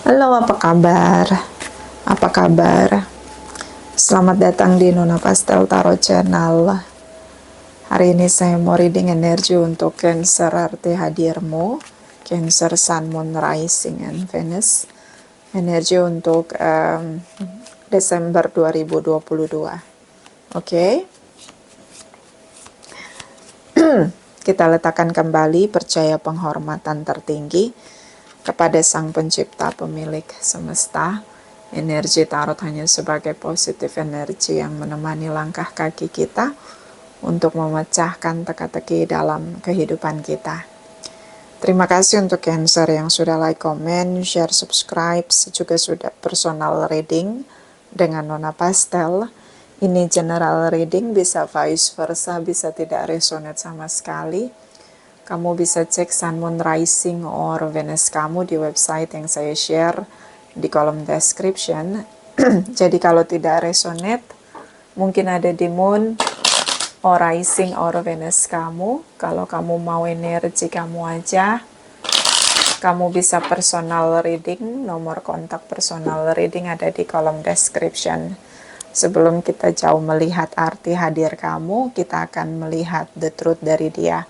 Halo, apa kabar? Apa kabar? Selamat datang di Nona Pastel Tarot Channel. Hari ini saya mau reading energi untuk Cancer arti hadirmu, Cancer Sun, Moon, Rising, and Venus. Energi untuk Desember 2022. Oke. Kita letakkan kembali percaya penghormatan tertinggi kepada Sang Pencipta Pemilik Semesta. Energi tarot hanya sebagai positif energi yang menemani langkah kaki kita untuk memecahkan teka-teki dalam kehidupan kita. Terima kasih untuk Cancer yang sudah like, comment, share, subscribe, juga sudah personal reading dengan Nona Pastel. Ini general reading, bisa vice versa, bisa tidak resonate sama sekali. Kamu bisa cek Sun, Moon, Rising, or Venus kamu di website yang saya share di kolom description. Jadi kalau tidak resonate, mungkin ada di Moon, or Rising, or Venus kamu. Kalau kamu mau energi kamu aja, kamu bisa personal reading. Nomor kontak personal reading ada di kolom description. Sebelum kita jauh melihat arti hadir kamu, kita akan melihat the truth dari dia.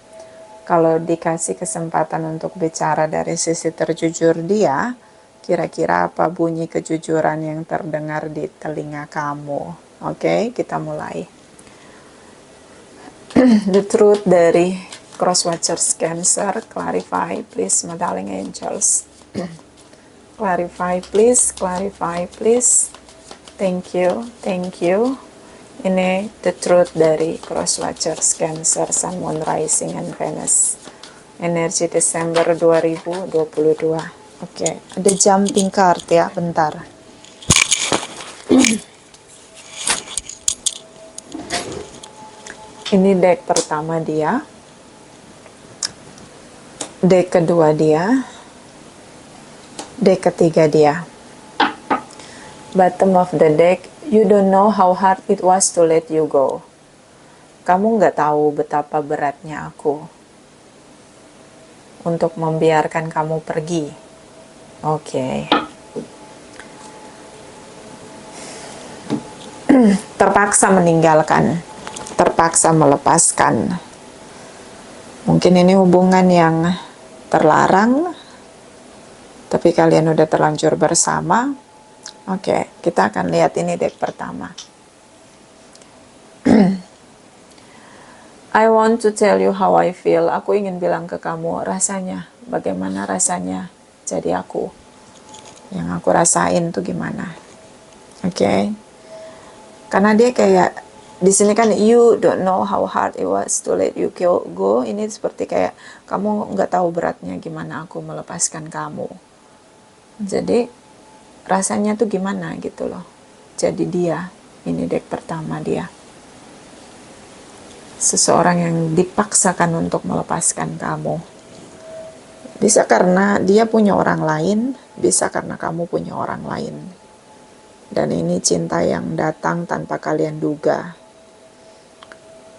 Kalau dikasih kesempatan untuk bicara dari sisi terjujur dia, kira-kira apa bunyi kejujuran yang terdengar di telinga kamu? Oke, kita mulai. The truth dari Cross Watchers Cancer, clarify please, my darling angels. Clarify please, clarify please. Thank you, thank you. Ini the truth dari Cross Watchers Cancer, Sun, Moon, Rising, and Venus. Energi Desember 2022. Oke, ada jumping card ya, bentar. Ini deck pertama dia. Deck kedua dia. Deck ketiga dia. Bottom of the deck, you don't know how hard it was to let you go. Kamu nggak tahu betapa beratnya aku untuk membiarkan kamu pergi. Oke. Terpaksa meninggalkan, terpaksa melepaskan. Mungkin ini hubungan yang terlarang, tapi kalian udah terlanjur bersama. Oke, kita akan lihat ini deck pertama. I want to tell you how I feel. Aku ingin bilang ke kamu rasanya, bagaimana rasanya jadi aku. Yang aku rasain tuh gimana. Oke. Karena dia kayak di sini kan you don't know how hard it was to let you go. Ini seperti kayak kamu nggak tahu beratnya gimana aku melepaskan kamu. Jadi rasanya tuh gimana gitu loh. Jadi dia, ini deck pertama dia. Seseorang yang dipaksakan untuk melepaskan kamu. Bisa karena dia punya orang lain, bisa karena kamu punya orang lain. Dan ini cinta yang datang tanpa kalian duga.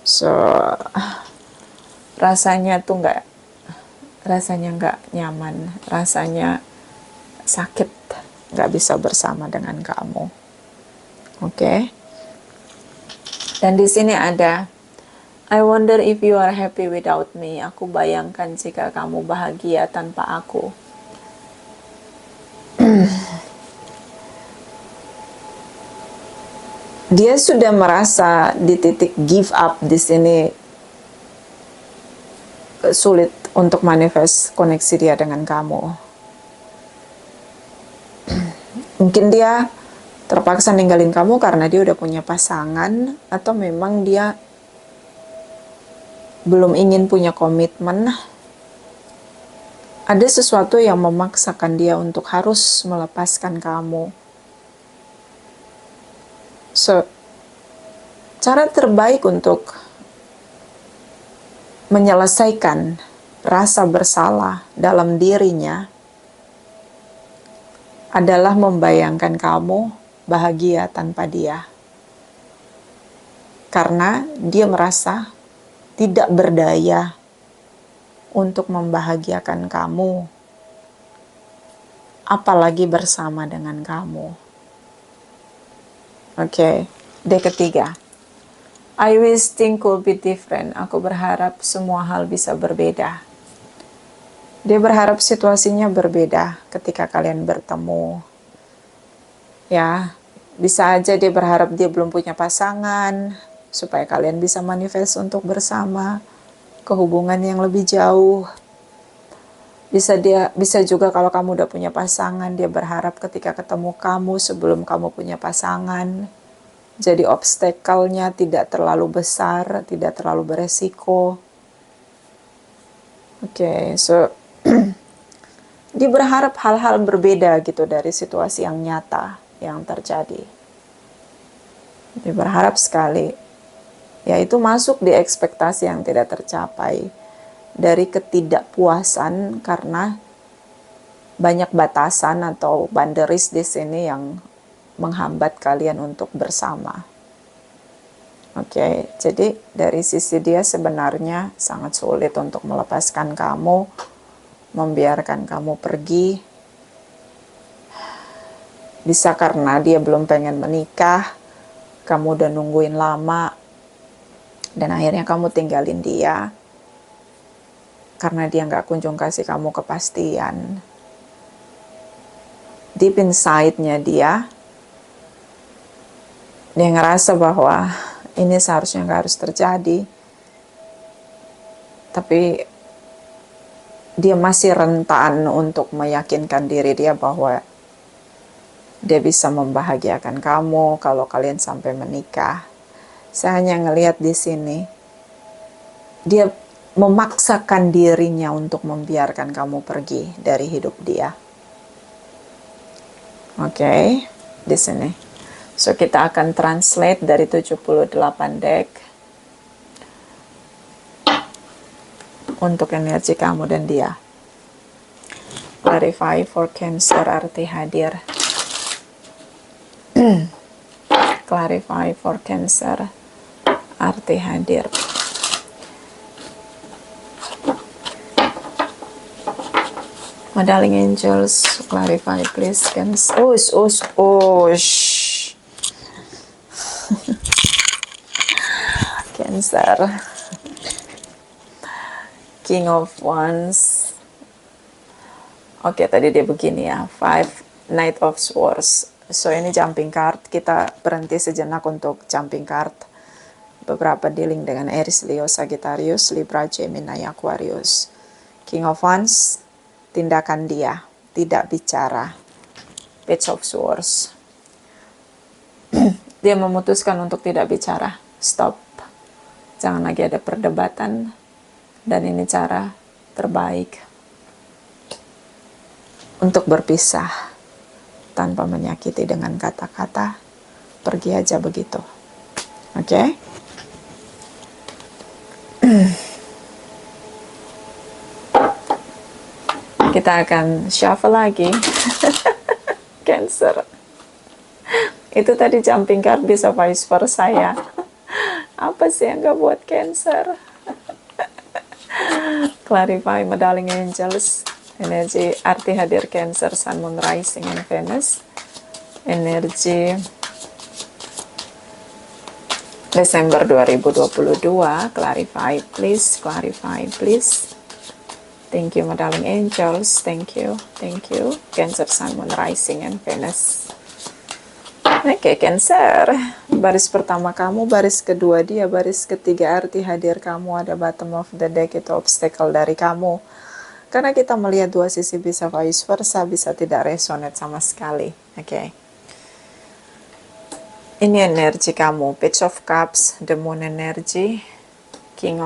So, rasanya tuh nggak nyaman, rasanya sakit, nggak bisa bersama dengan kamu. Oke. Dan di sini ada I wonder if you are happy without me. Aku bayangkan jika kamu bahagia tanpa aku. Dia sudah merasa di titik give up di sini, sulit untuk manifest koneksi dia dengan kamu. Mungkin dia terpaksa ninggalin kamu karena dia udah punya pasangan, atau memang dia belum ingin punya komitmen. Ada sesuatu yang memaksakan dia untuk harus melepaskan kamu. So, cara terbaik untuk menyelesaikan rasa bersalah dalam dirinya adalah membayangkan kamu bahagia tanpa dia. Karena dia merasa tidak berdaya untuk membahagiakan kamu apalagi bersama dengan kamu. Oke, D ketiga. I wish things could be different. Aku berharap semua hal bisa berbeda. Dia berharap situasinya berbeda ketika kalian bertemu. Ya, bisa aja dia berharap dia belum punya pasangan, supaya kalian bisa manifest untuk bersama, ke hubungan yang lebih jauh. Bisa juga kalau kamu udah punya pasangan, dia berharap ketika ketemu kamu sebelum kamu punya pasangan, jadi obstacle-nya tidak terlalu besar, tidak terlalu beresiko. Oke, so dia berharap hal-hal berbeda gitu dari situasi yang nyata yang terjadi. Dia berharap sekali, yaitu masuk di ekspektasi yang tidak tercapai, dari ketidakpuasan karena banyak batasan atau boundaries di sini yang menghambat kalian untuk bersama. Oke, jadi dari sisi dia sebenarnya sangat sulit untuk melepaskan kamu, membiarkan kamu pergi. Bisa karena dia belum pengen menikah, kamu udah nungguin lama, dan akhirnya kamu tinggalin dia karena dia nggak kunjung kasih kamu kepastian. Deep inside-nya dia ngerasa bahwa ini seharusnya nggak harus terjadi, tapi dia masih rentan untuk meyakinkan diri dia bahwa dia bisa membahagiakan kamu kalau kalian sampai menikah. Saya hanya ngelihat di sini, dia memaksakan dirinya untuk membiarkan kamu pergi dari hidup dia. Oke, di sini. So, kita akan translate dari 78 deck untuk energi kamu dan dia. Clarify for Cancer, arti hadir. Clarify for Cancer, arti hadir. Darling angels, clarify please, Cancer. Cancer. King of Wands. Oke, tadi dia begini ya. 5 Knight of Swords. So, ini jumping card. Kita berhenti sejenak untuk jumping card. Beberapa dealing dengan Aries, Leo, Sagittarius, Libra, Gemini, Aquarius. King of Wands, tindakan dia, tidak bicara. Page of Swords. Dia memutuskan untuk tidak bicara. Stop. Jangan lagi ada perdebatan. Dan ini cara terbaik untuk berpisah tanpa menyakiti dengan kata-kata. Pergi aja begitu. Oke? Kita akan shuffle lagi. Cancer. Itu tadi jumping card, bisa vice versa ya. Apa sih yang gak buat Cancer? Clarify, my darling angels. Energi arti hadir Cancer, Sun, Moon, Rising, and Venus. Energi Desember 2022. Clarify please, clarify please. Thank you, my darling angels. Thank you, thank you. Cancer, Sun, Moon, Rising, and Venus. Oke, Cancer. Baris pertama kamu, baris kedua dia, baris ketiga arti hadir kamu. Ada bottom of the deck, itu obstacle dari kamu. Karena kita melihat dua sisi, bisa vice versa, bisa tidak resonate sama sekali. Oke. Ini energi kamu. Page of Cups, the Moon energy, King,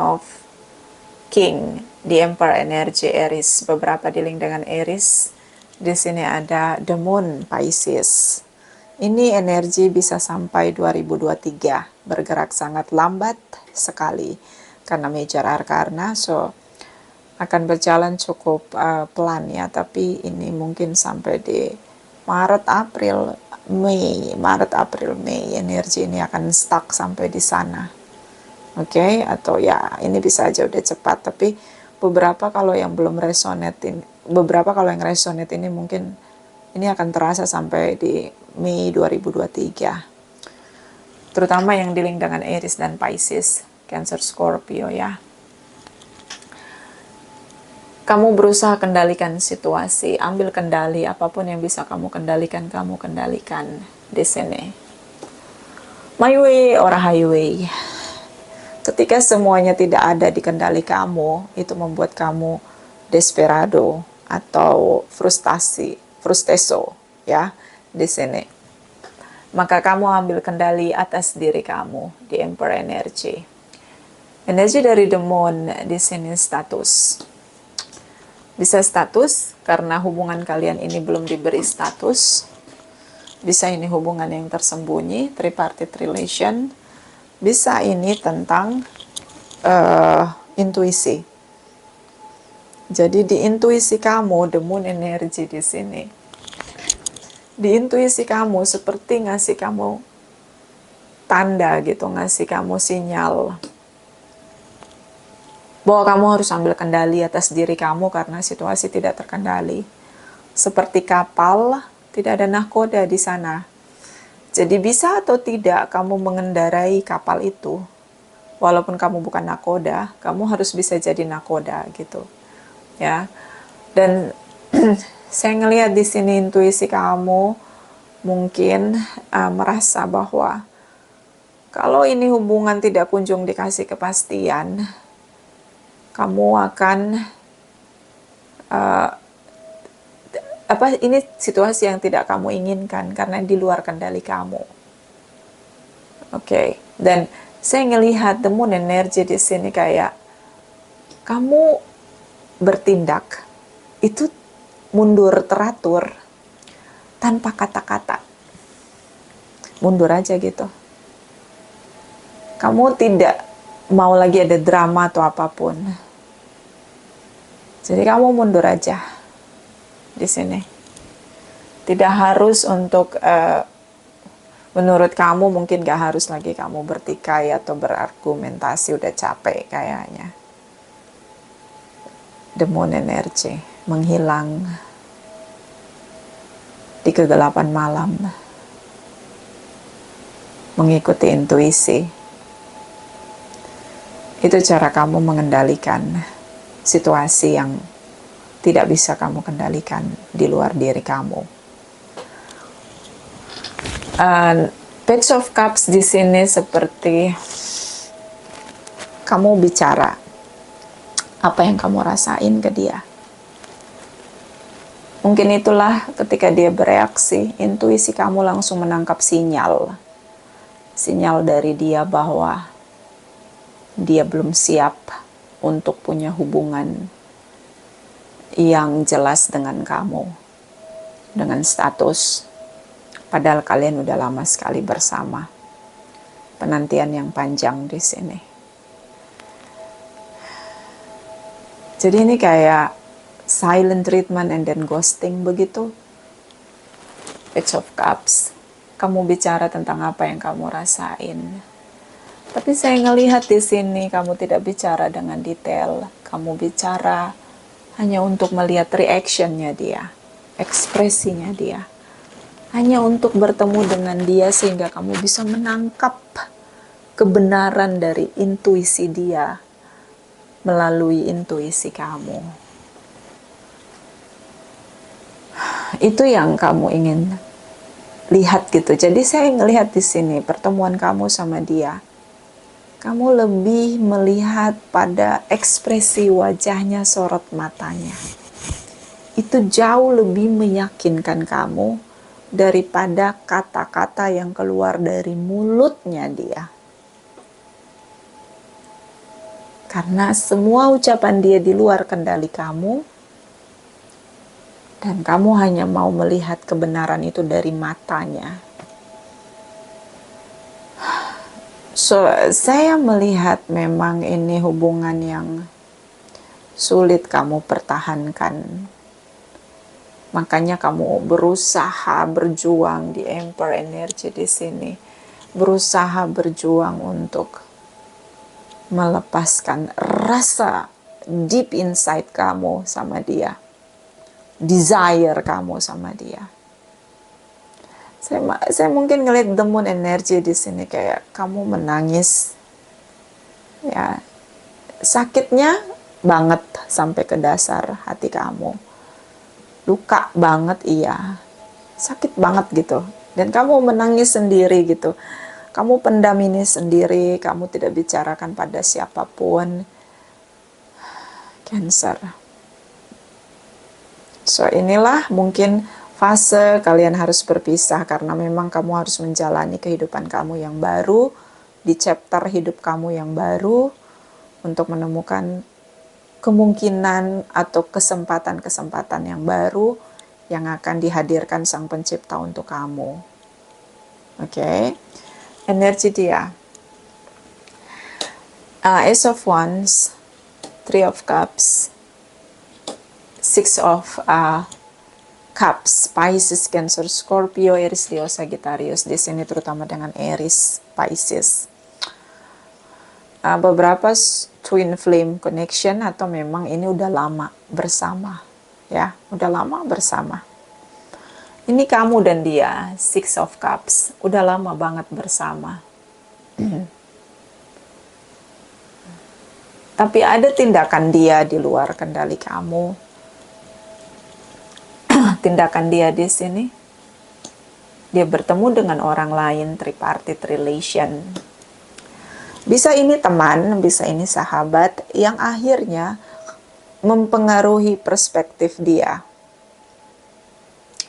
the Emperor energy, Aries. Beberapa dealing dengan Aries. Di sini ada the Moon, Pisces. Ini energi bisa sampai 2023, bergerak sangat lambat sekali karena major arcana, so akan berjalan cukup pelan ya, tapi ini mungkin sampai di Maret, April, Mei, energi ini akan stuck sampai di sana. Oke, atau ya ini bisa aja udah cepat, tapi beberapa kalau yang belum resonate, beberapa kalau yang resonate ini mungkin Ini akan terasa sampai di Mei 2023. Terutama yang di link dengan Aries dan Pisces, Cancer, Scorpio ya. Kamu berusaha kendalikan situasi, ambil kendali apapun yang bisa kamu kendalikan di sini. My way or highway. Ketika semuanya tidak ada di kendali kamu, itu membuat kamu desperado atau frusteso ya di sini. Maka kamu ambil kendali atas diri kamu di Emperor Energy. Energi dari The Moon di sini status. Bisa status karena hubungan kalian ini belum diberi status. Bisa ini hubungan yang tersembunyi, tripartite relation. Bisa ini tentang intuisi. Jadi di intuisi kamu, The Moon energy di sini. Di intuisi kamu seperti ngasih kamu tanda gitu, ngasih kamu sinyal bahwa kamu harus ambil kendali atas diri kamu karena situasi tidak terkendali. Seperti kapal, tidak ada nahkoda di sana. Jadi bisa atau tidak kamu mengendarai kapal itu. Walaupun kamu bukan nahkoda, kamu harus bisa jadi nahkoda gitu. Ya. Dan saya ngelihat di sini intuisi kamu mungkin merasa bahwa kalau ini hubungan tidak kunjung dikasih kepastian, kamu akan ini situasi yang tidak kamu inginkan karena di luar kendali kamu. Oke. Dan saya ngelihat The Moon energy di sini kayak kamu bertindak itu mundur teratur tanpa kata-kata. Mundur aja gitu. Kamu tidak mau lagi ada drama atau apapun. Jadi kamu mundur aja di sini. Tidak harus untuk menurut kamu mungkin gak harus lagi kamu bertikai atau berargumentasi, udah capek kayaknya. The Moon energy menghilang di kegelapan malam, mengikuti intuisi. Itu cara kamu mengendalikan situasi yang tidak bisa kamu kendalikan di luar diri kamu. Page of Cups di sini seperti kamu bicara apa yang kamu rasain ke dia. Mungkin itulah ketika dia bereaksi, intuisi kamu langsung menangkap sinyal dari dia bahwa dia belum siap untuk punya hubungan yang jelas dengan kamu, dengan status. Padahal kalian udah lama sekali bersama. Penantian yang panjang di sini. Jadi ini kayak silent treatment and then ghosting begitu. Page of Cups. Kamu bicara tentang apa yang kamu rasain. Tapi saya ngelihat di sini kamu tidak bicara dengan detail. Kamu bicara hanya untuk melihat reactionnya dia, ekspresinya dia. Hanya untuk bertemu dengan dia sehingga kamu bisa menangkap kebenaran dari intuisi dia melalui intuisi kamu. Itu yang kamu ingin lihat gitu. Jadi saya ngelihat di sini pertemuan kamu sama dia. Kamu lebih melihat pada ekspresi wajahnya, sorot matanya. Itu jauh lebih meyakinkan kamu daripada kata-kata yang keluar dari mulutnya dia. Karena semua ucapan dia di luar kendali kamu, dan kamu hanya mau melihat kebenaran itu dari matanya. So, saya melihat memang ini hubungan yang sulit kamu pertahankan. Makanya kamu berusaha berjuang di Emperor Energy di sini. Berusaha berjuang untuk melepaskan rasa deep inside kamu sama dia. Desire kamu sama dia. Saya mungkin ngeliat the moon energy di sini kayak kamu menangis, ya, sakitnya banget sampai ke dasar hati kamu, luka banget, iya, sakit banget gitu, dan kamu menangis sendiri gitu, kamu pendam ini sendiri, kamu tidak bicarakan pada siapapun. Cancer. So inilah mungkin fase kalian harus berpisah karena memang kamu harus menjalani kehidupan kamu yang baru, di chapter hidup kamu yang baru, untuk menemukan kemungkinan atau kesempatan-kesempatan yang baru yang akan dihadirkan Sang Pencipta untuk kamu. Oke. Energi dia. Ace of Wands, Three of Cups, Six of Cups, Pisces, Cancer, Scorpio, Aries, Leo, Sagittarius. Di sini terutama dengan Aries, Pisces. Beberapa twin flame connection atau memang ini udah lama bersama, ya, udah lama bersama. Ini kamu dan dia, Six of Cups, udah lama banget bersama. Tapi ada tindakan dia di luar kendali kamu. Tindakan dia di sini, dia bertemu dengan orang lain, tripartite relation. Bisa ini teman, bisa ini sahabat, yang akhirnya mempengaruhi perspektif dia.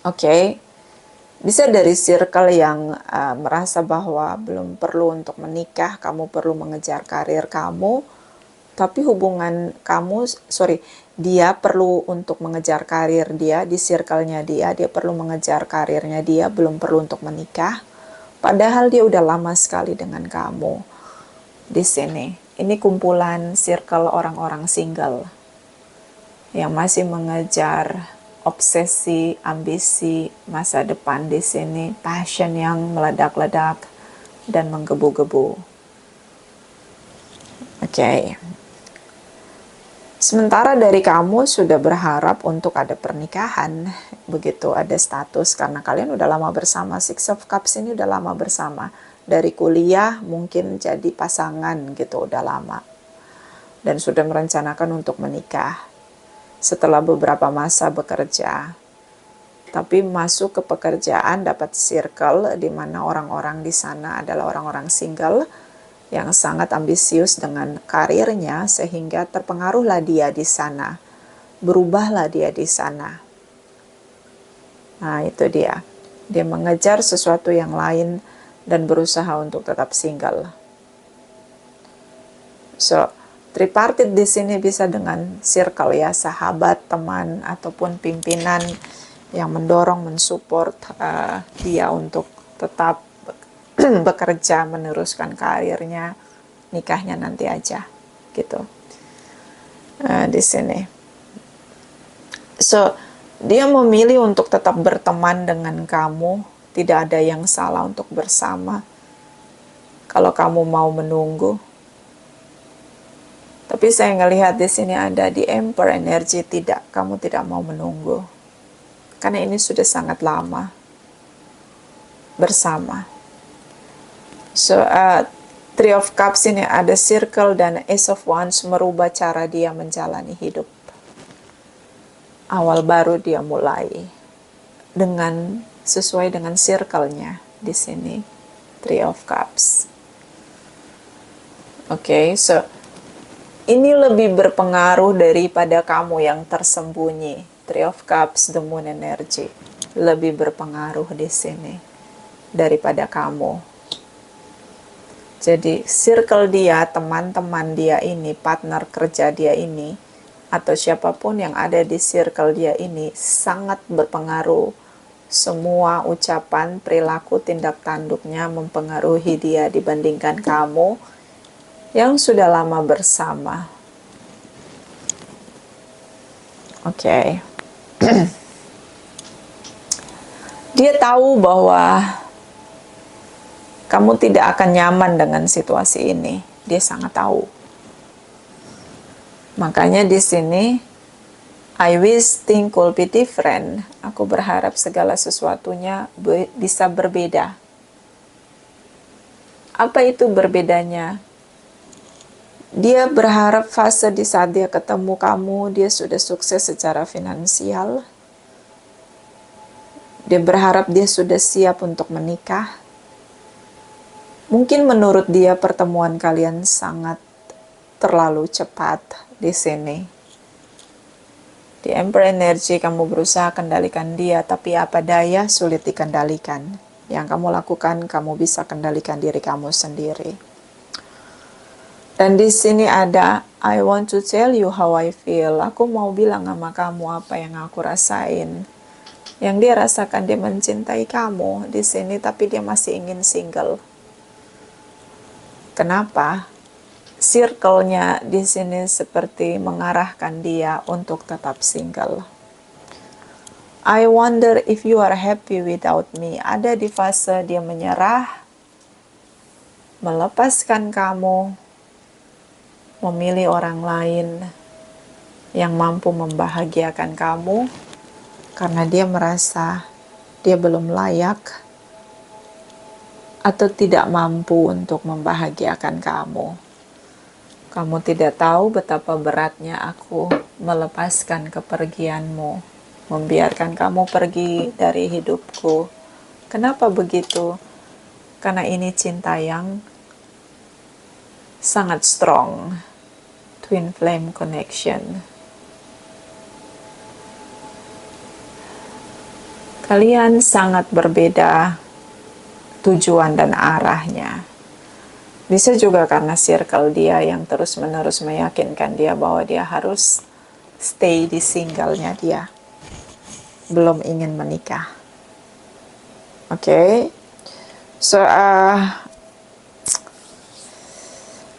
Oke. Bisa dari circle yang merasa bahwa belum perlu untuk menikah, kamu perlu mengejar karir kamu, tapi hubungan kamu, dia perlu untuk mengejar karir dia, di circle-nya dia perlu mengejar karirnya dia, belum perlu untuk menikah, padahal dia udah lama sekali dengan kamu. Di sini, ini kumpulan circle orang-orang single yang masih mengejar obsesi, ambisi, masa depan di sini, passion yang meledak-ledak dan menggebu-gebu. Oke. Sementara dari kamu sudah berharap untuk ada pernikahan, begitu ada status, karena kalian udah lama bersama. Six of Cups ini udah lama bersama. Dari kuliah mungkin jadi pasangan gitu, udah lama. Dan sudah merencanakan untuk menikah setelah beberapa masa bekerja. Tapi masuk ke pekerjaan, dapat circle di mana orang-orang di sana adalah orang-orang single yang sangat ambisius dengan karirnya, sehingga terpengaruhlah dia di sana, berubahlah dia di sana. Nah, itu dia. Dia mengejar sesuatu yang lain dan berusaha untuk tetap single. So, tripartite di sini bisa dengan circle, ya, sahabat, teman, ataupun pimpinan yang mendorong, mensupport dia untuk tetap bekerja, meneruskan karirnya, nikahnya nanti aja, gitu. Di sini. So, dia memilih untuk tetap berteman dengan kamu, tidak ada yang salah untuk bersama. Kalau kamu mau menunggu. Tapi saya ngelihat di sini ada di Emperor energi, tidak, kamu tidak mau menunggu. Karena ini sudah sangat lama bersama. So, Three of Cups ini ada circle dan Ace of Wands merubah cara dia menjalani hidup. Awal baru dia mulai dengan sesuai dengan circle-nya di sini. Three of Cups. Oke, so ini lebih berpengaruh daripada kamu yang tersembunyi. Three of Cups, the moon energy, lebih berpengaruh di sini daripada kamu. Jadi circle dia, teman-teman dia ini, partner kerja dia ini, atau siapapun yang ada di circle dia ini sangat berpengaruh. Semua ucapan, perilaku, tindak tanduknya mempengaruhi dia dibandingkan kamu yang sudah lama bersama. Oke. Dia tahu bahwa kamu tidak akan nyaman dengan situasi ini. Dia sangat tahu. Makanya di sini I wish things could be different. Aku berharap segala sesuatunya bisa berbeda. Apa itu berbedanya? Dia berharap fase di saat dia ketemu kamu, dia sudah sukses secara finansial. Dia berharap dia sudah siap untuk menikah. Mungkin menurut dia pertemuan kalian sangat terlalu cepat di sini. Di Emperor Energy kamu berusaha kendalikan dia, tapi apa daya sulit dikendalikan. Yang kamu lakukan, kamu bisa kendalikan diri kamu sendiri. Dan di sini ada, I want to tell you how I feel. Aku mau bilang sama kamu apa yang aku rasain. Yang dia rasakan, dia mencintai kamu di sini, tapi dia masih ingin single. Kenapa? Circle-nya di sini seperti mengarahkan dia untuk tetap single. I wonder if you are happy without me. Ada di fase dia menyerah, melepaskan kamu, memilih orang lain yang mampu membahagiakan kamu karena dia merasa dia belum layak atau tidak mampu untuk membahagiakan kamu. Kamu tidak tahu betapa beratnya aku melepaskan kepergianmu, membiarkan kamu pergi dari hidupku. Kenapa begitu? Karena ini cinta yang sangat strong. Twin flame connection. Kalian sangat berbeda tujuan dan arahnya. Bisa juga karena circle dia yang terus-menerus meyakinkan dia bahwa dia harus stay di singlenya dia. Belum ingin menikah. Oke. So,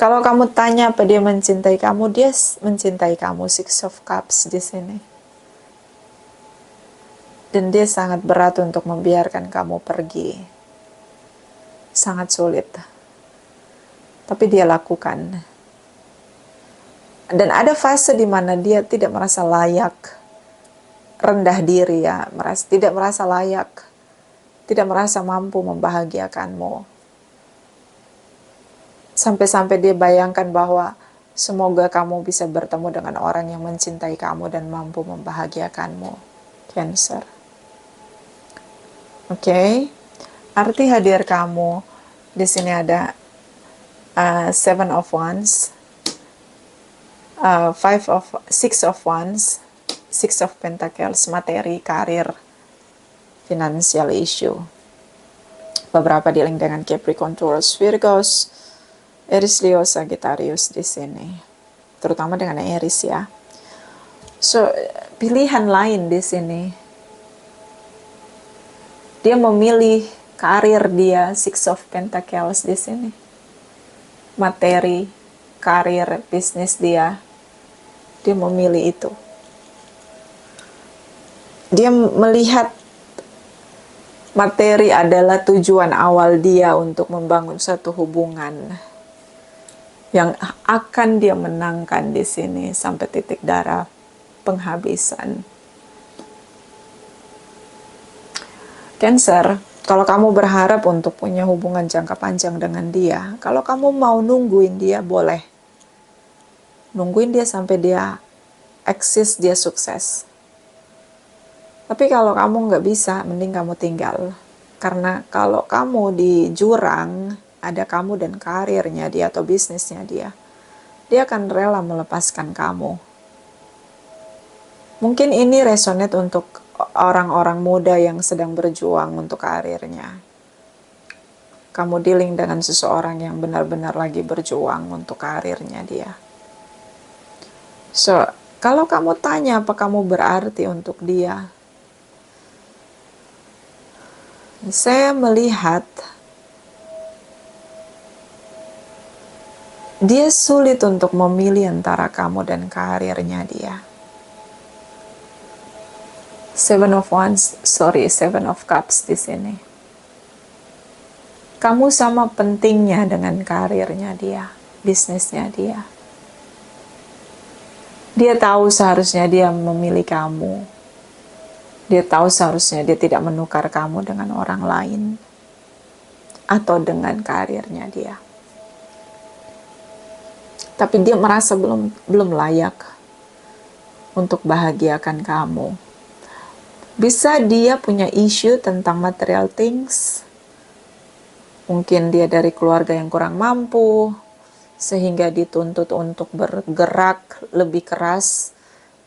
kalau kamu tanya apa dia mencintai kamu, dia mencintai kamu. Six of Cups di sini. Dan dia sangat berat untuk membiarkan kamu pergi. Sangat sulit. Tapi dia lakukan. Dan ada fase di mana dia tidak merasa layak, rendah diri ya, tidak merasa layak, tidak merasa mampu membahagiakanmu. Sampai-sampai dia bayangkan bahwa semoga kamu bisa bertemu dengan orang yang mencintai kamu dan mampu membahagiakanmu. Cancer. Oke. Arti hadir kamu di sini ada Seven of Wands, Six of Wands, Six of Pentacles, materi, karir, financial issue. Beberapa dealing dengan Capricorn, Taurus, Virgos, Aries, Leo, Sagittarius di sini, terutama dengan Aries ya. So, pilihan lain di sini. Dia memilih karir dia, Six of Pentacles di sini. Materi, karir, bisnis dia. Dia memilih itu. Dia melihat materi adalah tujuan awal dia untuk membangun satu hubungan yang akan dia menangkan di sini sampai titik darah penghabisan. Cancer, kalau kamu berharap untuk punya hubungan jangka panjang dengan dia, kalau kamu mau nungguin dia, boleh. Nungguin dia sampai dia eksis, dia sukses. Tapi kalau kamu nggak bisa, mending kamu tinggal. Karena kalau kamu di jurang, ada kamu dan karirnya dia atau bisnisnya dia akan rela melepaskan kamu. Mungkin ini resonate untuk orang-orang muda yang sedang berjuang untuk karirnya. Kamu dealing dengan seseorang yang benar-benar lagi berjuang untuk karirnya dia. So, kalau kamu tanya apa kamu berarti untuk dia, saya melihat dia sulit untuk memilih antara kamu dan karirnya dia. Seven of Cups di sini. Kamu sama pentingnya dengan karirnya dia, bisnisnya dia. Dia tahu seharusnya dia memilih kamu. Dia tahu seharusnya dia tidak menukar kamu dengan orang lain atau dengan karirnya dia. Tapi dia merasa belum layak untuk bahagiakan kamu. Bisa dia punya isu tentang material things. Mungkin dia dari keluarga yang kurang mampu, sehingga dituntut untuk bergerak lebih keras,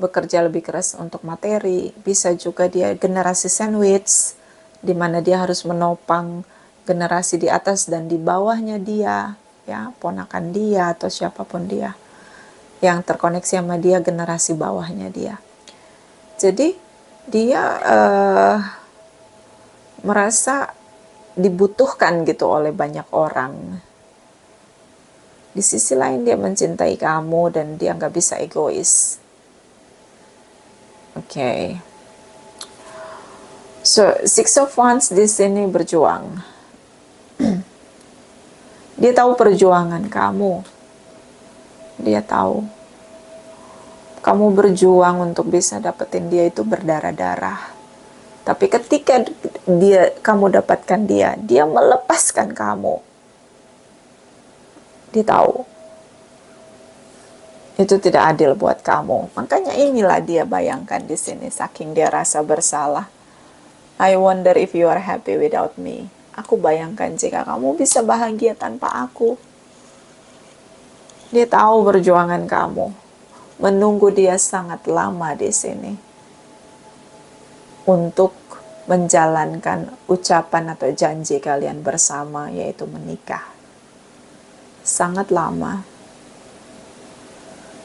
bekerja lebih keras untuk materi. Bisa juga dia generasi sandwich, di mana dia harus menopang generasi di atas dan di bawahnya dia, ya, ponakan dia atau siapapun dia yang terkoneksi sama dia, generasi bawahnya dia. Jadi dia merasa dibutuhkan gitu oleh banyak orang. Di sisi lain dia mencintai kamu dan dia nggak bisa egois. Oke. So, Six of Wands di sini berjuang. Dia tahu perjuangan kamu. Dia tahu. Kamu berjuang untuk bisa dapetin dia itu berdarah-darah. Tapi ketika kamu dapatkan dia melepaskan kamu. Dia tahu. Itu tidak adil buat kamu. Makanya inilah dia bayangkan di sini, saking dia rasa bersalah. I wonder if you are happy without me. Aku bayangkan jika kamu bisa bahagia tanpa aku. Dia tahu perjuangan kamu. Menunggu dia sangat lama di sini. Untuk menjalankan ucapan atau janji kalian bersama, yaitu menikah. Sangat lama.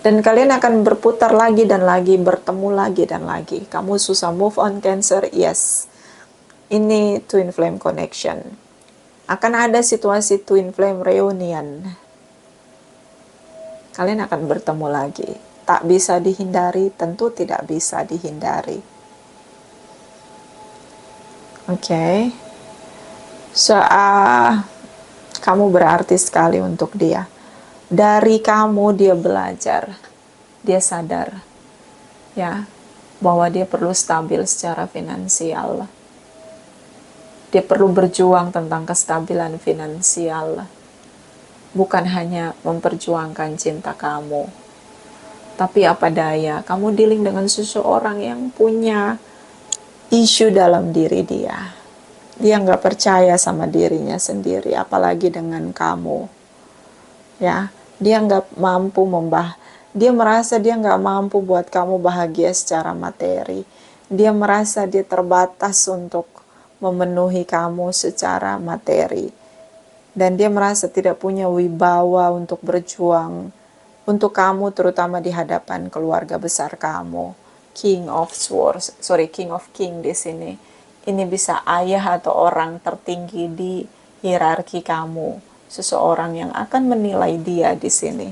Dan kalian akan berputar lagi dan lagi, bertemu lagi dan lagi. Kamu susah move on, Cancer? Yes. Ini twin flame connection. Akan ada situasi twin flame reunion. Kalian akan bertemu lagi. Tak bisa dihindari, tentu tidak bisa dihindari. Oke. So, kamu berarti sekali untuk dia. Dari kamu dia belajar. Dia sadar. Ya, bahwa dia perlu stabil secara finansial. Dia perlu berjuang tentang kestabilan finansial. Bukan hanya memperjuangkan cinta kamu. Tapi apa daya, kamu dealing dengan seseorang yang punya isu dalam diri dia. Dia nggak percaya sama dirinya sendiri, apalagi dengan kamu. Ya, dia nggak mampu dia merasa dia nggak mampu buat kamu bahagia secara materi. Dia merasa dia terbatas untuk memenuhi kamu secara materi. Dan dia merasa tidak punya wibawa untuk berjuang untuk kamu, terutama di hadapan keluarga besar kamu. King of King di sini. Ini bisa ayah atau orang tertinggi di hierarki kamu. Seseorang yang akan menilai dia di sini.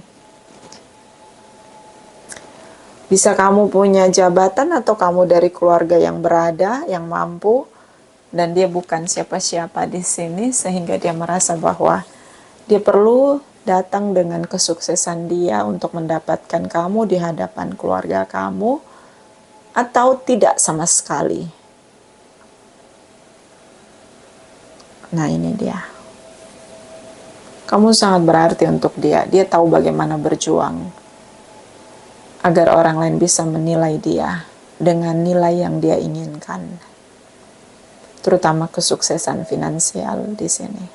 Bisa kamu punya jabatan atau kamu dari keluarga yang berada, yang mampu, dan dia bukan siapa-siapa di sini, sehingga dia merasa bahwa dia perlu datang dengan kesuksesan dia untuk mendapatkan kamu di hadapan keluarga kamu, atau tidak sama sekali. Nah, ini dia. Kamu sangat berarti untuk dia. Dia tahu bagaimana berjuang agar orang lain bisa menilai dia dengan nilai yang dia inginkan. Terutama kesuksesan finansial di sini.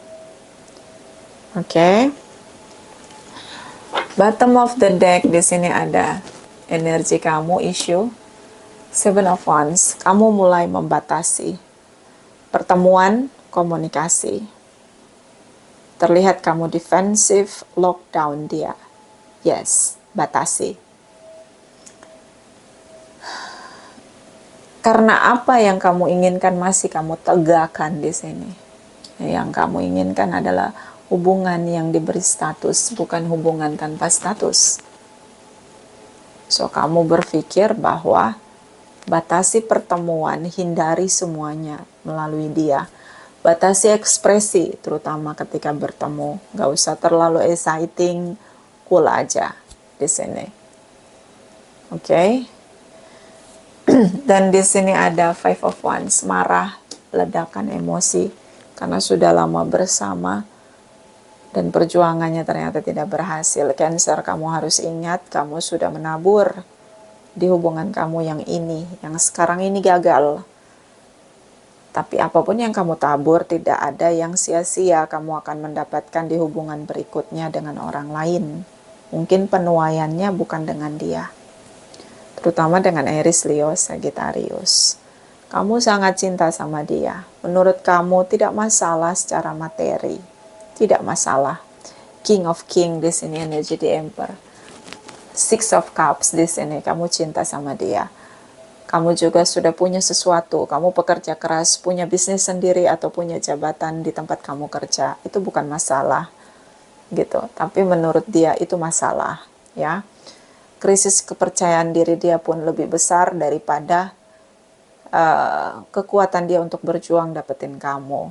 Oke. Bottom of the deck di sini ada energi kamu, issue. Seven of Wands. Kamu mulai membatasi pertemuan, komunikasi. Terlihat kamu defensif, lockdown dia. Yes, batasi. Karena apa yang kamu inginkan masih kamu tegakkan di sini. Yang kamu inginkan adalah hubungan yang diberi status, bukan hubungan tanpa status. So, kamu berpikir bahwa batasi pertemuan, hindari semuanya melalui dia. Batasi ekspresi, terutama ketika bertemu. Gak usah terlalu exciting, cool aja di sini. Oke. Dan di sini ada Five of Wands, marah, ledakan emosi karena sudah lama bersama dan perjuangannya ternyata tidak berhasil. Cancer, kamu harus ingat kamu sudah menabur di hubungan kamu yang ini, yang sekarang ini gagal. Tapi apapun yang kamu tabur, tidak ada yang sia-sia kamu akan mendapatkan di hubungan berikutnya dengan orang lain. Mungkin penuaiannya bukan dengan dia. Terutama dengan Aries, Leo, Sagittarius. Kamu sangat cinta sama dia. Menurut kamu tidak masalah secara materi. Tidak masalah. King of King di sini energi di Emperor. Six of Cups di sini, kamu cinta sama dia. Kamu juga sudah punya sesuatu, kamu pekerja keras, punya bisnis sendiri atau punya jabatan di tempat kamu kerja, itu bukan masalah, gitu. Tapi menurut dia itu masalah, ya. Krisis kepercayaan diri dia pun lebih besar daripada kekuatan dia untuk berjuang dapetin kamu.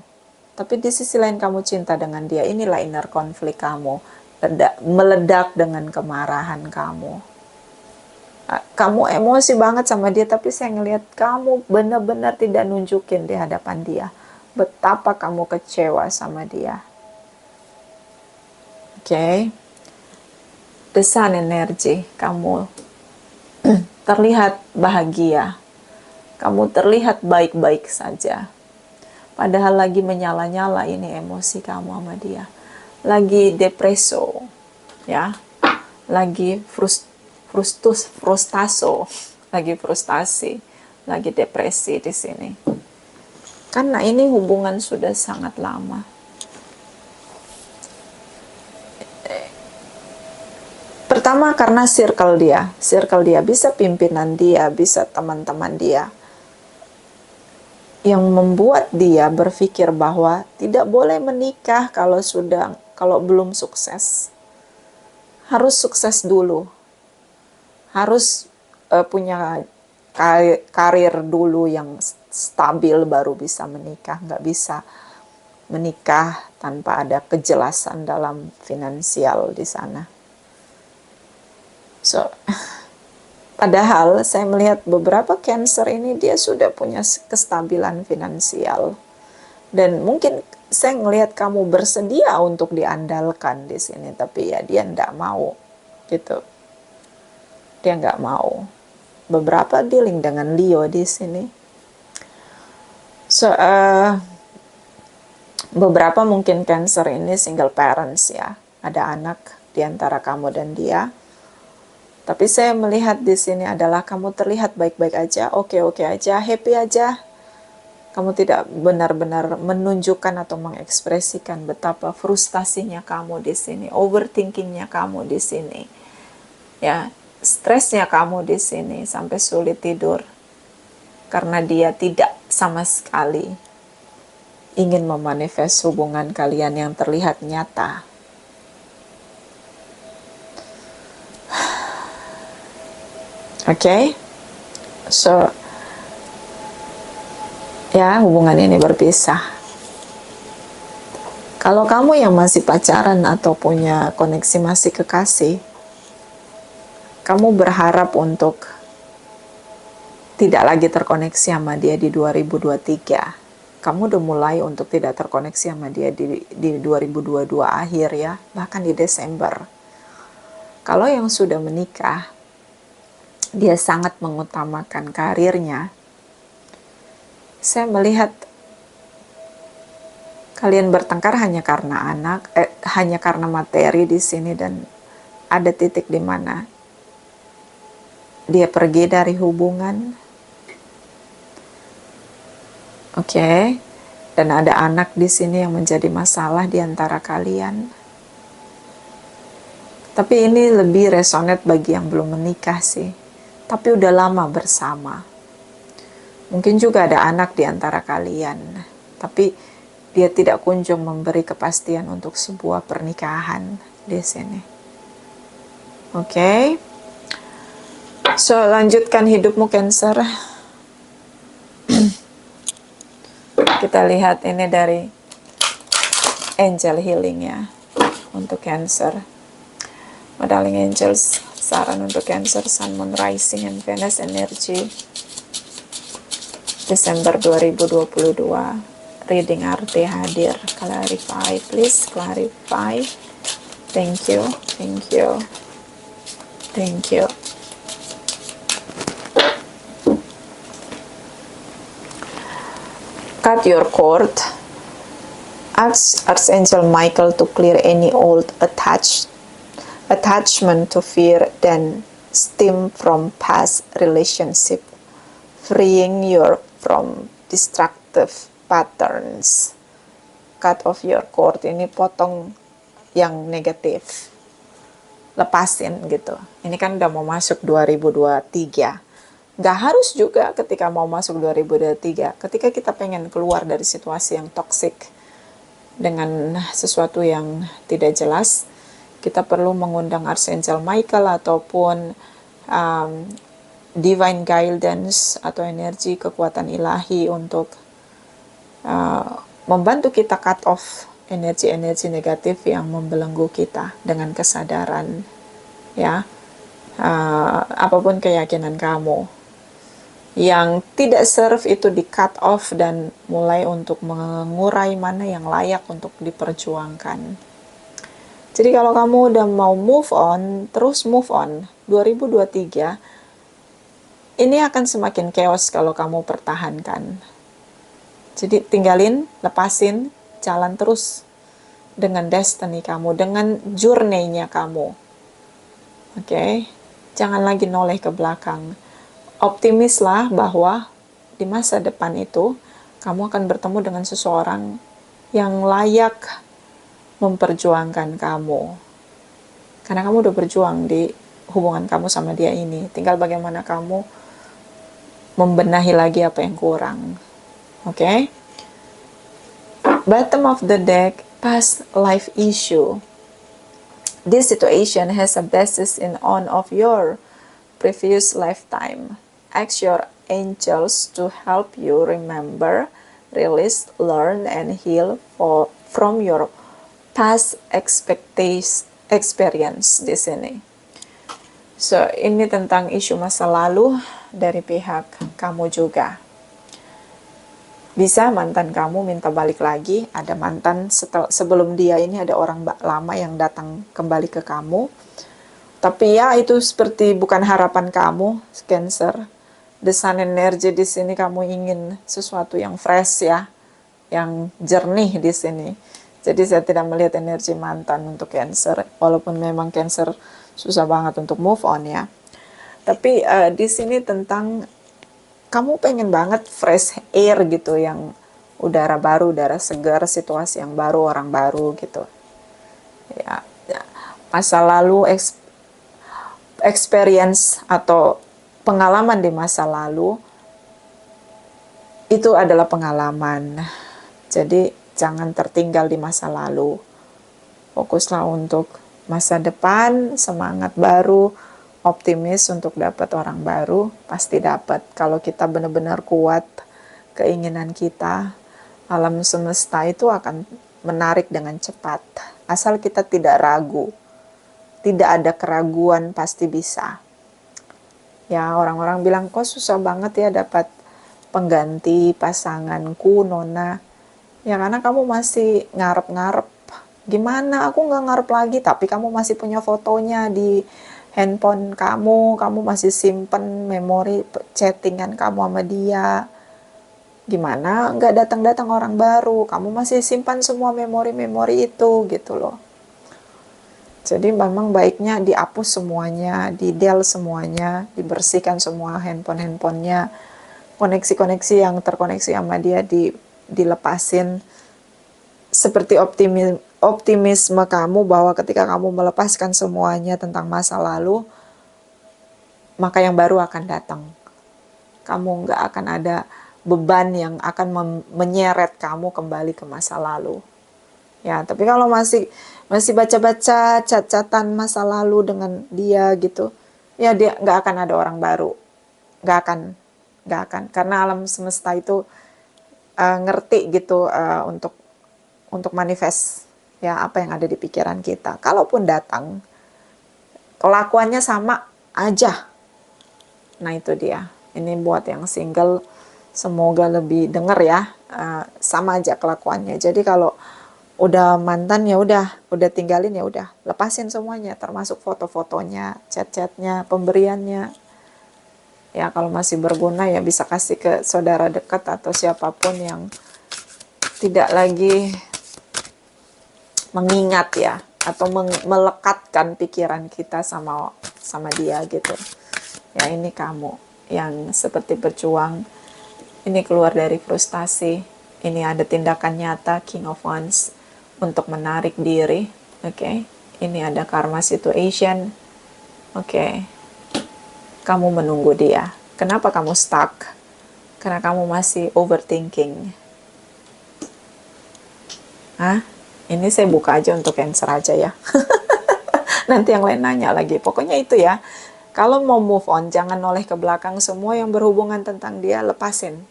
Tapi di sisi lain kamu cinta dengan dia, inilah inner konflik kamu, meledak dengan kemarahan kamu. Kamu emosi banget sama dia, tapi saya ngelihat kamu benar-benar tidak nunjukin di hadapan dia betapa kamu kecewa sama dia. Oke. The Sun energy, kamu terlihat bahagia, kamu terlihat baik-baik saja, padahal lagi menyala-nyala ini emosi kamu sama dia, lagi depreso, ya, lagi frustasi, lagi depresi di sini. Karena ini hubungan sudah sangat lama. Pertama karena circle dia bisa pimpinan dia, bisa teman-teman dia, yang membuat dia berpikir bahwa tidak boleh menikah kalau belum sukses. Harus sukses dulu. Harus punya karir dulu yang stabil baru bisa menikah. Nggak bisa menikah tanpa ada kejelasan dalam finansial di sana. So, padahal saya melihat beberapa Cancer ini dia sudah punya kestabilan finansial. Dan mungkin saya melihat kamu bersedia untuk diandalkan di sini, tapi ya dia nggak mau gitu. Dia nggak mau. Beberapa dealing dengan Leo di sini. So, beberapa mungkin Cancer ini single parents ya. Ada anak di antara kamu dan dia. Tapi saya melihat di sini adalah kamu terlihat baik-baik aja, oke-oke aja, happy aja. Kamu tidak benar-benar menunjukkan atau mengekspresikan betapa frustasinya kamu di sini, overthinkingnya kamu di sini. Ya, stresnya kamu di sini sampai sulit tidur karena dia tidak sama sekali ingin memanifest hubungan kalian yang terlihat nyata. Oke, so ya hubungan ini berpisah. Kalau kamu yang masih pacaran atau punya koneksi masih kekasih, kamu berharap untuk tidak lagi terkoneksi sama dia di 2023. Kamu udah mulai untuk tidak terkoneksi sama dia di 2022 akhir ya, bahkan di Desember. Kalau yang sudah menikah, dia sangat mengutamakan karirnya. Saya melihat kalian bertengkar hanya karena hanya karena materi di sini, dan ada titik di mana dia pergi dari hubungan. Oke. Dan ada anak di sini yang menjadi masalah di antara kalian. Tapi ini lebih resonate bagi yang belum menikah sih. Tapi udah lama bersama. Mungkin juga ada anak di antara kalian. Tapi dia tidak kunjung memberi kepastian untuk sebuah pernikahan di sini. Oke. So, lanjutkan hidupmu Cancer. Kita lihat ini dari angel healing ya untuk Cancer. My darling angels, Saran untuk Cancer, Sun, Moon, Rising, and Venus energi Desember 2022. Reading arti hadir. Clarify, please clarify. Thank you, thank you, thank you. Cut your cord. Ask Archangel Michael to clear any old attachment to fear then stem from past relationship, freeing you from destructive patterns. Cut off your cord, ini potong yang negatif, lepasin gitu. Ini kan udah mau masuk 2023. Nggak harus juga ketika mau masuk 2023, ketika kita pengen keluar dari situasi yang toksik dengan sesuatu yang tidak jelas, kita perlu mengundang Archangel Michael ataupun divine guidance atau energi kekuatan ilahi untuk membantu kita cut off energi-energi negatif yang membelenggu kita dengan kesadaran, ya. Apapun keyakinan kamu yang tidak serve itu di cut off dan mulai untuk mengurai mana yang layak untuk diperjuangkan. Jadi kalau kamu udah mau move on, terus move on. 2023 ini akan semakin chaos kalau kamu pertahankan. Jadi tinggalin, lepasin, jalan terus dengan destiny kamu, dengan journey-nya kamu. Oke? Jangan lagi noleh ke belakang. Optimislah bahwa di masa depan itu kamu akan bertemu dengan seseorang yang layak memperjuangkan kamu. Karena kamu udah berjuang di hubungan kamu sama dia ini. Tinggal bagaimana kamu membenahi lagi apa yang kurang. Oke? Bottom of the deck, past life issue. This situation has a basis in one of your previous lifetime. Ask your angels to help you remember, release, learn, and heal from your past experience di sini. So, ini tentang isu masa lalu dari pihak kamu juga. Bisa mantan kamu minta balik lagi, ada mantan sebelum dia ini ada orang lama yang datang kembali ke kamu. Tapi ya itu seperti bukan harapan kamu, Cancer. The Sun energy di sini kamu ingin sesuatu yang fresh ya, yang jernih di sini. Jadi saya tidak melihat energi mantan untuk Cancer, walaupun memang Cancer susah banget untuk move on ya. Tapi di sini tentang kamu pengen banget fresh air gitu, yang udara baru, udara segar, situasi yang baru, orang baru gitu. Ya, masa lalu experience atau pengalaman di masa lalu itu adalah pengalaman. Jadi jangan tertinggal di masa lalu. Fokuslah untuk masa depan, semangat baru, optimis untuk dapat orang baru, pasti dapat. Kalau kita benar-benar kuat keinginan kita, alam semesta itu akan menarik dengan cepat. Asal kita tidak ragu. Tidak ada keraguan, pasti bisa. Ya, orang-orang bilang, kok susah banget ya dapat pengganti pasanganku, Nona. Ya, karena kamu masih ngarep-ngarep. Gimana, aku nggak ngarep lagi, tapi kamu masih punya fotonya di handphone kamu masih simpen memori chattingan kamu sama dia. Gimana, nggak datang-datang orang baru, kamu masih simpan semua memori-memori itu, gitu loh. Jadi memang baiknya dihapus semuanya, di-delete semuanya, dibersihkan semua handphone-handphonenya, koneksi-koneksi yang terkoneksi sama dia dilepasin. Seperti optimisme kamu bahwa ketika kamu melepaskan semuanya tentang masa lalu, maka yang baru akan datang. Kamu nggak akan ada beban yang akan menyeret kamu kembali ke masa lalu. Ya, tapi kalau masih baca-baca catatan masa lalu dengan dia gitu, ya dia nggak akan ada orang baru, nggak akan, karena alam semesta itu ngerti gitu untuk manifest ya apa yang ada di pikiran kita. Kalaupun datang, kelakuannya sama aja. Nah itu dia. Ini buat yang single, semoga lebih denger ya. Sama aja kelakuannya. Jadi kalau udah mantan ya udah tinggalin ya udah, lepasin semuanya, termasuk foto-fotonya, chat-chatnya, pemberiannya. Ya kalau masih berguna ya bisa kasih ke saudara dekat atau siapapun yang tidak lagi mengingat ya, atau melekatkan pikiran kita sama dia gitu. Ya ini kamu yang seperti berjuang, ini keluar dari frustasi, ini ada tindakan nyata King of Wands untuk menarik diri, oke. Ini ada karma situation, oke. Kamu menunggu dia. Kenapa kamu stuck? Karena kamu masih overthinking. Ini saya buka aja untuk Cancer aja ya. Nanti yang lain nanya lagi. Pokoknya itu ya. Kalau mau move on, jangan noleh ke belakang. Semua yang berhubungan tentang dia, lepasin.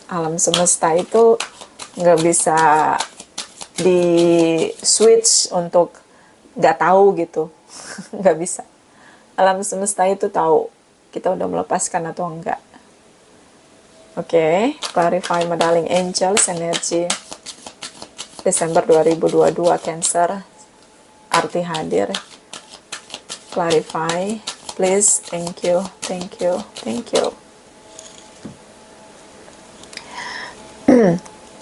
Alam semesta itu nggak bisa di switch untuk nggak tahu gitu. Nggak bisa. Alam semesta itu tahu kita udah melepaskan atau enggak. Oke, clarify my darling angels, energi Desember 2022 Cancer, arti hadir, clarify, please, thank you, thank you, thank you.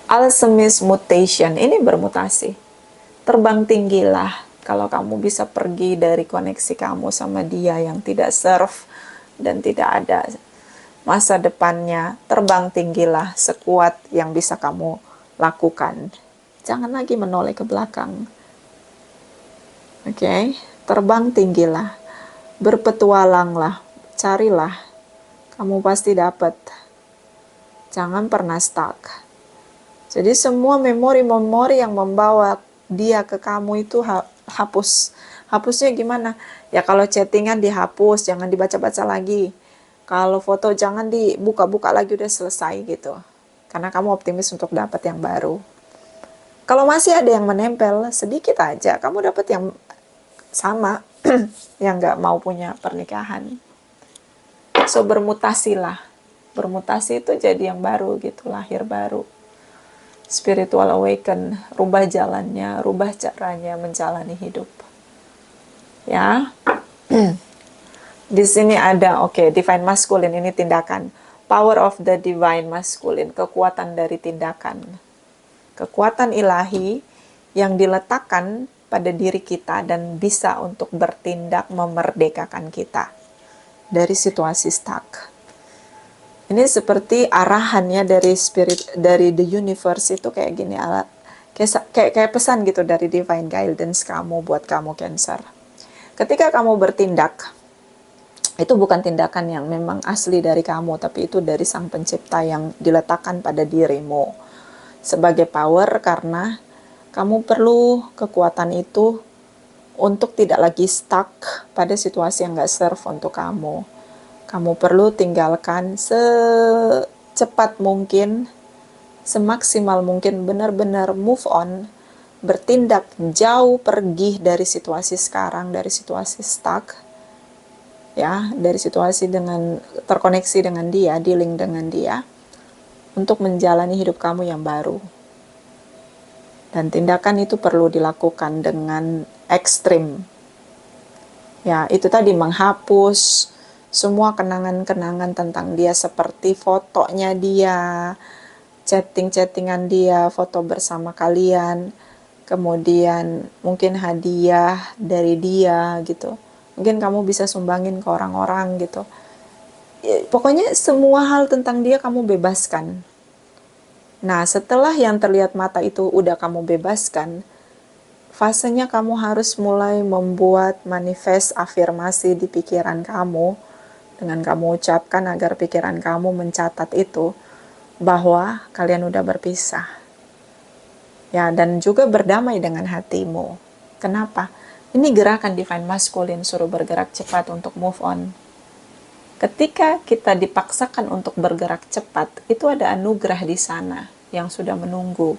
Alchemist mutation, ini bermutasi. Terbang tinggilah kalau kamu bisa pergi dari koneksi kamu sama dia yang tidak serve dan tidak ada masa depannya. Terbang tinggilah sekuat yang bisa kamu lakukan. Jangan lagi menoleh ke belakang. Oke, terbang tinggilah. Berpetualanglah, carilah. Kamu pasti dapat. Jangan pernah stuck. Jadi semua memori-memori yang membawa dia ke kamu itu hapus. Hapusnya gimana? Ya kalau chattingan dihapus, jangan dibaca-baca lagi. Kalau foto jangan dibuka-buka lagi, udah selesai gitu. Karena kamu optimis untuk dapat yang baru. Kalau masih ada yang menempel, sedikit aja, kamu dapat yang sama, yang gak mau punya pernikahan. So bermutasilah. Bermutasi itu jadi yang baru gitu, lahir baru. Spiritual awaken, rubah jalannya, rubah caranya menjalani hidup. Ya. Di sini ada divine masculine, ini tindakan. Power of the divine masculine, kekuatan dari tindakan. Kekuatan ilahi yang diletakkan pada diri kita dan bisa untuk bertindak memerdekakan kita dari situasi stuck. Ini seperti arahannya dari spirit, dari the universe itu kayak gini, kayak pesan gitu dari divine guidance kamu buat kamu Cancer. Ketika kamu bertindak, itu bukan tindakan yang memang asli dari kamu, tapi itu dari Sang Pencipta yang diletakkan pada dirimu sebagai power, karena kamu perlu kekuatan itu untuk tidak lagi stuck pada situasi yang gak serve untuk kamu. Kamu perlu tinggalkan secepat mungkin, semaksimal mungkin, benar-benar move on, bertindak jauh, pergi dari situasi sekarang, dari situasi stuck, ya, dari situasi dengan terkoneksi dengan dia, dealing dengan dia, untuk menjalani hidup kamu yang baru. Dan tindakan itu perlu dilakukan dengan ekstrim. Ya, itu tadi menghapus semua kenangan-kenangan tentang dia, seperti fotonya dia, chatting-chattingan dia, foto bersama kalian, kemudian mungkin hadiah dari dia gitu. Mungkin kamu bisa sumbangin ke orang-orang gitu. Pokoknya semua hal tentang dia kamu bebaskan. Nah, setelah yang terlihat mata itu udah kamu bebaskan, fasenya kamu harus mulai membuat manifest afirmasi di pikiran kamu, dengan kamu ucapkan agar pikiran kamu mencatat itu, bahwa kalian udah berpisah. Ya, dan juga berdamai dengan hatimu. Kenapa? Ini gerakan divine masculine, suruh bergerak cepat untuk move on. Ketika kita dipaksakan untuk bergerak cepat, itu ada anugerah di sana yang sudah menunggu.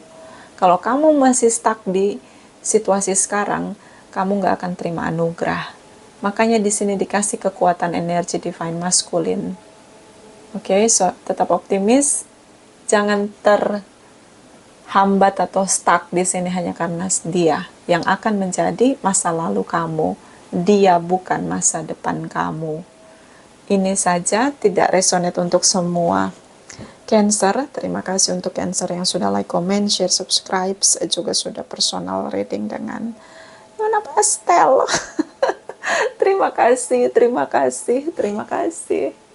Kalau kamu masih stuck di situasi sekarang, kamu nggak akan terima anugerah. Makanya di sini dikasih kekuatan energi divine masculine. Oke, so tetap optimis, jangan terhambat atau stuck di sini hanya karena dia yang akan menjadi masa lalu kamu. Dia bukan masa depan kamu. Ini saja tidak resonate untuk semua. Cancer, terima kasih untuk Cancer yang sudah like, comment, share, subscribe, juga sudah personal reading dengan Nona Pastel. Terima kasih, terima kasih, terima kasih.